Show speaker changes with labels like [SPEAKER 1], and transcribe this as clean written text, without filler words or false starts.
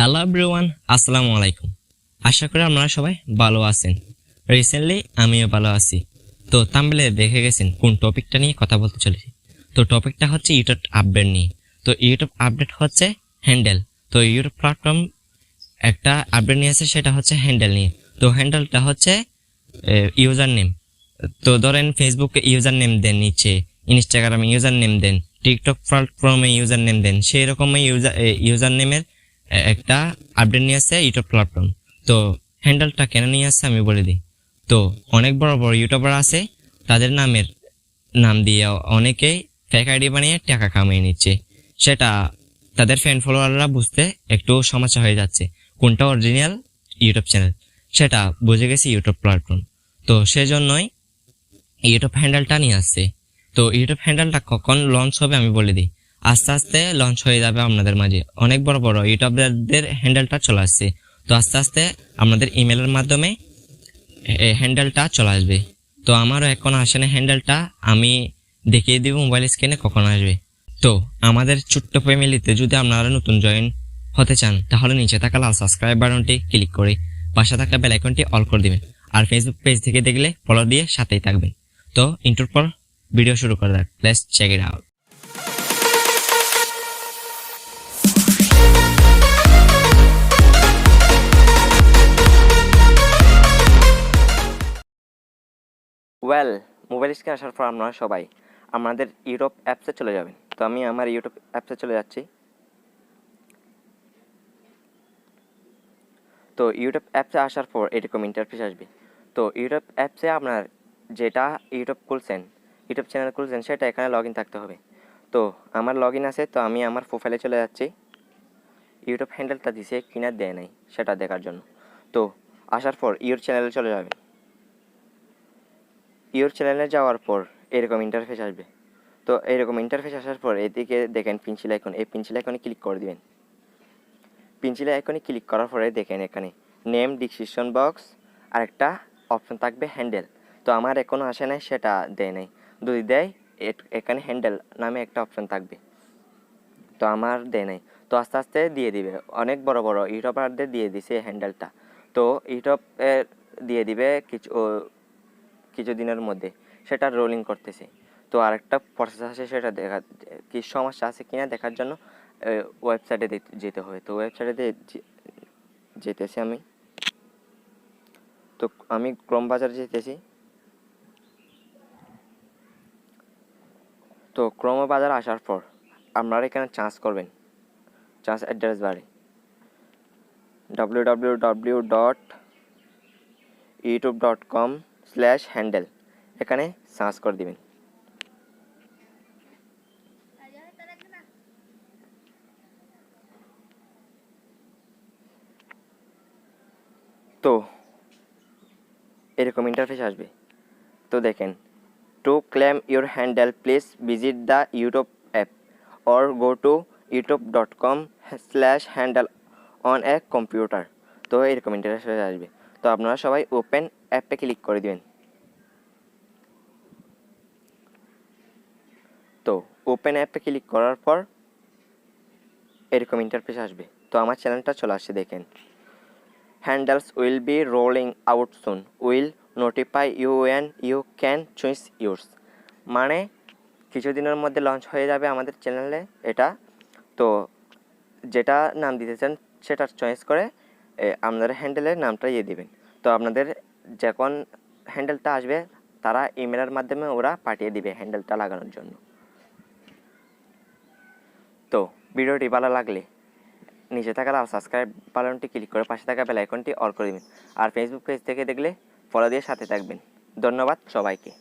[SPEAKER 1] Hello everyone, আসসালামু আলাইকুম। আশা করি আপনারা সবাই ভালো আছেন। রিসেন্টলি আমিও ভালো আছি। তো থাম্বনেলে দেখে গেছেন কোন টপিকটা নিয়ে কথা বলতে চলেছি। তো টপিকটা হচ্ছে ইউটিউব আপডেট নিয়ে। তো ইউটিউব আপডেট হচ্ছে হ্যান্ডেল। তো ইউটিউব প্ল্যাটফর্ম একটা আপডেট নিয়ে আসে, সেটা হচ্ছে হ্যান্ডেল নিয়ে। তো হ্যান্ডেলটা হচ্ছে ইউজার নেম। তো ধরেন ফেসবুকে ইউজার নেম দেন, নিচে ইনস্টাগ্রামে ইউজার নেম দেন, টিকটক প্ল্যাটফর্মে ইউজার নেম দেন, সেই রকমই ইউজার নেমের একটা আপডেট নিয়ে আসছে ইউটিউব প্ল্যাটফর্ম। তো হ্যান্ডেলটা কেন নিয়ে আসছে আমি বলে দিই। তো অনেক বড় বড় ইউটিউবার আছে, তাদের নাম দিয়ে অনেকেই ফেক আইডি বানিয়ে টাকা কামিয়ে নিচ্ছে। সেটা তাদের ফ্যান ফলোয়াররা বুঝতে একটু সমস্যা হয়ে যাচ্ছে কোনটা অরিজিনাল ইউটিউব চ্যানেল, সেটা বুঝে গেছে ইউটিউব প্ল্যাটফর্ম। তো সেজন্যই ইউটিউব হ্যান্ডেলটা নিয়ে আসছে। তো ইউটিউব হ্যান্ডেলটা কখন লঞ্চ হবে আমি বলে দিই। আস্তে আস্তে লঞ্চ হয়ে যাবে আপনাদের মাঝে। অনেক বড় বড় ইউটিউবারদের হ্যান্ডেলটা চলে আসছে। তো আস্তে আস্তে আপনাদের ইমেলের মাধ্যমে হ্যান্ডেলটা চলে আসবে। তো আমারও এখন আসে না হ্যান্ডেলটা, আমি দেখিয়ে দিব মোবাইল স্ক্রিনে কখন আসবে। তো আমাদের ছোট্ট ফ্যামিলিতে যদি আপনারা নতুন জয়েন হতে চান, তাহলে নিচে থাকা লাল সাবস্ক্রাইব বাটনটি ক্লিক করে পাশে থাকা বেল আইকনটি অল করে দিবেন। আর ফেসবুক পেজ থেকে দেখলে ফলো দিয়ে সাথেই থাকবেন। তো ইন্ট্রোর পর ভিডিও শুরু করা যাক। Let's check it out. Mobile স্ক্রিনে আসার পর আপনারা সবাই আমাদের ইউটিউব অ্যাপসে চলে যাবেন। তো আমি আমার ইউটিউব অ্যাপসে চলে যাচ্ছি। তো ইউটিউব অ্যাপসে আসার পর এরকম ইন্টারফেস আসবে। তো ইউটিউব অ্যাপসে আপনার যেটা ইউটিউব চ্যানেল খুলছেন সেটা এখানে লগ ইন থাকতে হবে। তো আমার লগ ইন আছে, তো আমি আমার প্রোফাইলে চলে যাচ্ছি। ইউটিউব হ্যান্ডেলটা দিছে কিনা দেয় নাই সেটা দেখার জন্য। তো আসার পর ইউর চ্যানেলে চলে যাবেন। ইউর চ্যানেলে যাওয়ার পর এরকম ইন্টারফেস আসবে। তো এরকম ইন্টারফেস আসার পর এদিকে দেখেন পেন্সিল আইকন, এই পেন্সিল আইকনে ক্লিক করে দিবেন। পেন্সিল আইকনে ক্লিক করার পরে দেখেন এখানে নেম, ডিসক্রিপশন বক্স আর একটা অপশন থাকবে হ্যান্ডেল। তো আমার এখনও আসে নাই, সেটা দেয় নাই। যদি দেয় এখানে হ্যান্ডেল নামে একটা অপশন থাকবে, তো আমার দেয় নাই। তো আস্তে আস্তে দিয়ে দিবে। অনেক বড় বড় ইউটিউবারদের দিয়ে দিছে হ্যান্ডেলটা। তো ইউটিউবের দিয়ে দিবে কিছু দিনের মধ্যে, সেটা রোলিং করতেছে। তো আরেকটা প্রসেস আছে, সেটা কি সমস্যা আছে কিনা দেখার জন্য ওয়েবসাইটে যেতে হবে। তো ওয়েবসাইটে যেতেছি আমি। তো আমি ক্রোম বাজার যেতেছি। তো ক্রোম বাজার আসার পর আপনারা এখানে চার্জ করবেন, চার্জ অ্যাড্রেস বারে www.youtube.com/handle এখানে সার্চ করে দিবেন। তো এরকম ইন্টারফেস আসবে। তো দেখেন, to claim your handle please visit the YouTube app or go to youtube.com/handle on a computer। তো এরকম ইন্টারফেস আসবে। তো আপনারা সবাই ওপেন অ্যাপে ক্লিক করে দিবেন। তো ওপেন অ্যাপে ক্লিক করার পর এরকম ইন্টারফেস আসবে। তো আমার চ্যানেলটা চলে আসছে, দেখেন handles will be rolling out soon, will notify you when you can choose yours. মানে কিছুদিনের মধ্যে লঞ্চ হয়ে যাবে আমাদের চ্যানেলে এটা। তো যেটা নাম দিতে চান সেটা চয়েস করে আপনাদের হ্যান্ডেলের নামটা দিয়ে দেবেন। তো আপনাদের যখন হ্যান্ডেলটা আসবে তারা ইমেলের মাধ্যমে ওরা পাঠিয়ে দিবে হ্যান্ডেলটা লাগানোর জন্য। তো ভিডিওটি ভালো লাগলে নিচে থাকা লাল সাবস্ক্রাইব বাটনটি ক্লিক করে পাশে থাকা বেল আইকনটি অল করে দিবেন। আর ফেসবুক পেজ থেকে দেখলে ফলো দিয়ে সাথে থাকবেন। ধন্যবাদ সবাইকে।